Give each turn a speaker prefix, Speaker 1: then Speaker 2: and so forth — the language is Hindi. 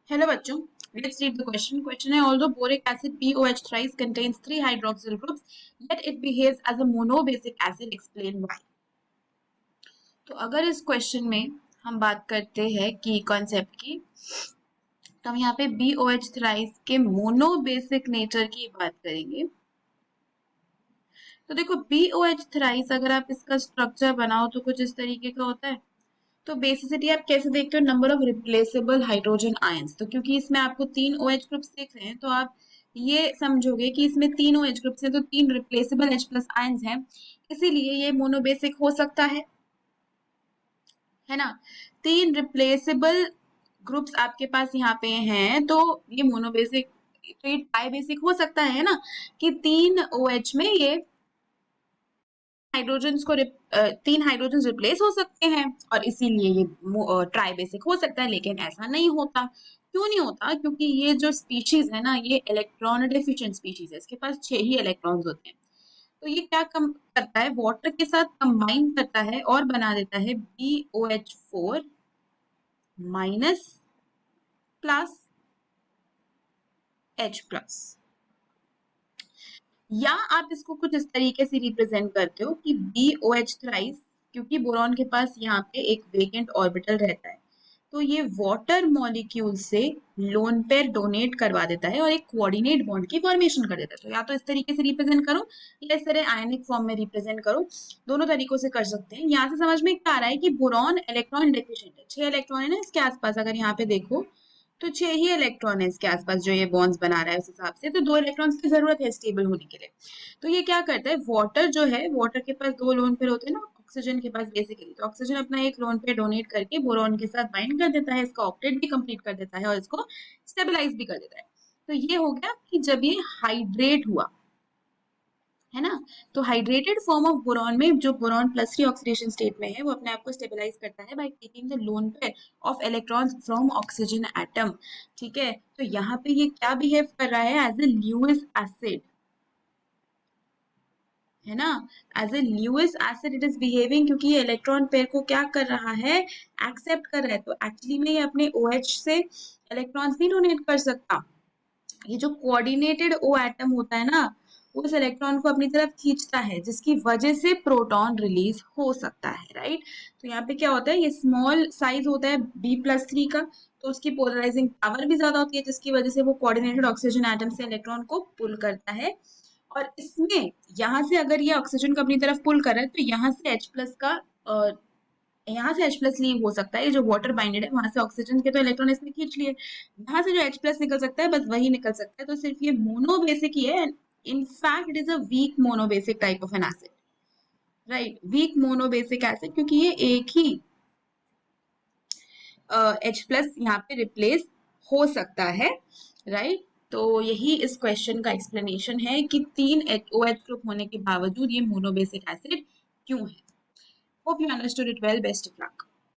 Speaker 1: Hello बच्चों, let's read the question. Question है although boric acid BOH thrice contains 3 hydroxyl groups, yet it behaves as a monobasic acid. Explain why. तो अगर इस क्वेश्चन में हम बात करते हैं की कॉन्सेप्ट की, तो हम यहाँ पे BOH थ्राइस के मोनोबेसिक नेचर की बात करेंगे। तो देखो BOH थ्राइस अगर आप इसका स्ट्रक्चर बनाओ तो कुछ इस तरीके का होता है। तो बेसिसिटी आप कैसे देखते हो? Number of replaceable hydrogen ions. तो क्योंकि इसमें आपको 3 OH ग्रुप्स दिख रहे हैं तो आप ये समझोगे कि इसमें 3 OH ग्रुप्स हैं तो 3 रिप्लेसेबल H प्लस आयंस हैं, इसीलिए ये मोनोबेसिक हो सकता है ना। 3 रिप्लेसेबल ग्रुप्स आपके पास यहाँ पे हैं तो ये मोनोबेसिक, तो ये ट्राई बेसिक हो सकता है ना, कि 3 OH में ये हाइड्रोजन्स को 3 हाइड्रोजन रिप्लेस हो सकते हैं और इसीलिए ये ट्राई बेसिक हो सकता है, लेकिन ऐसा नहीं होता। क्यों नहीं होता? क्योंकि ये जो स्पीशीज है ना, ये इलेक्ट्रॉन डेफिशिएंट स्पीशीज है, इसके पास 6 ही इलेक्ट्रॉन्स होते हैं। तो ये क्या कम करता है, वाटर के साथ कंबाइन करता है और बना देता है BOH4 minus plus H plus. या आप इसको कुछ इस तरीके से रिप्रेजेंट करते हो कि BOH थ्राइस, क्योंकि बोरॉन के पास यहाँ पे एक वेकेंट ऑर्बिटल रहता है, तो ये वाटर मॉलिक्यूल से लोन पेयर डोनेट करवा देता है और एक कोऑर्डिनेट बॉन्ड की फॉर्मेशन कर देता है। तो या तो इस तरीके से रिप्रेजेंट करो या इस तरह आयनिक फॉर्म में रिप्रेजेंट करो, दोनों तरीकों से कर सकते हैं। यहाँ से समझ में क्या आ रहा है कि बोरॉन इलेक्ट्रॉन डेफिशिएंट है, 6 इलेक्ट्रॉन है ना इसके आसपास, अगर यहाँ पे देखो तो 6 ही इलेक्ट्रॉन है इसके आसपास जो ये बॉन्ड्स बना रहा है, उस हिसाब से तो 2 इलेक्ट्रॉन्स की जरूरत है स्टेबल होने के लिए। तो ये क्या करता है, वाटर जो है, वाटर के पास 2 लोन पेयर होते हैं ना ऑक्सीजन के पास बेसिकली, तो ऑक्सीजन अपना एक लोन पेयर डोनेट करके बोरॉन के साथ बाइंड कर देता है, इसका ऑक्टेट भी कंप्लीट कर देता है और इसको स्टेबलाइज भी कर देता है। तो ये हो गया कि जब ये हाइड्रेट हुआ है ना, तो हाइड्रेटेड फॉर्म ऑफ बोरॉन में जो बोरॉन प्लस 3 ऑक्सीडेशन स्टेट में है वो अपने आप को स्टेबलाइज करता है by taking the lone pair of electrons from oxygen atom. ठीक है, तो यहाँ पे ये क्या बिहेव कर रहा है, एज ए ल्यूइस एसिड, है ना, as a Lewis acid it is behaving, क्योंकि ये इलेक्ट्रॉन पेयर को क्या कर रहा है, एक्सेप्ट कर रहा है। तो एक्चुअली में ये अपने OH से इलेक्ट्रॉन्स नहीं डोनेट कर सकता, ये जो कोऑर्डिनेटेड O एटम होता है ना, वो उस इलेक्ट्रॉन को अपनी तरफ खींचता है, जिसकी वजह से प्रोटॉन रिलीज हो सकता है, राइट। तो यहाँ पे क्या होता है, ये स्मॉल साइज होता है B+3 का, तो उसकी पोलराइजिंग पावर भी ज्यादा होती है, जिसकी वजह से वो कोऑर्डिनेटेड ऑक्सीजन एटम से इलेक्ट्रॉन को पुल करता है। और इसमें यहाँ से अगर ये ऑक्सीजन को अपनी तरफ पुल कर रहा है तो यहाँ से H प्लस का यहाँ से H प्लस लीव हो सकता है, ये जो वाटर बाइंडेड है वहां से ऑक्सीजन के तो इलेक्ट्रॉन इसने खींच लिए, यहाँ से जो H प्लस निकल सकता है बस वही निकल सकता है। तो सिर्फ ये मोनोबेसिक ही है, in fact it is a weak monobasic type of an acid, right, weak monobasic acid, क्योंकि ये एक ही H प्लस यहाँ पे रिप्लेस हो सकता है, राइट। तो यही इस क्वेश्चन का एक्सप्लेनेशन है कि 3 OH ग्रुप होने के बावजूद ये मोनोबेसिक एसिड क्यों है। Hope you understood it well, best of luck.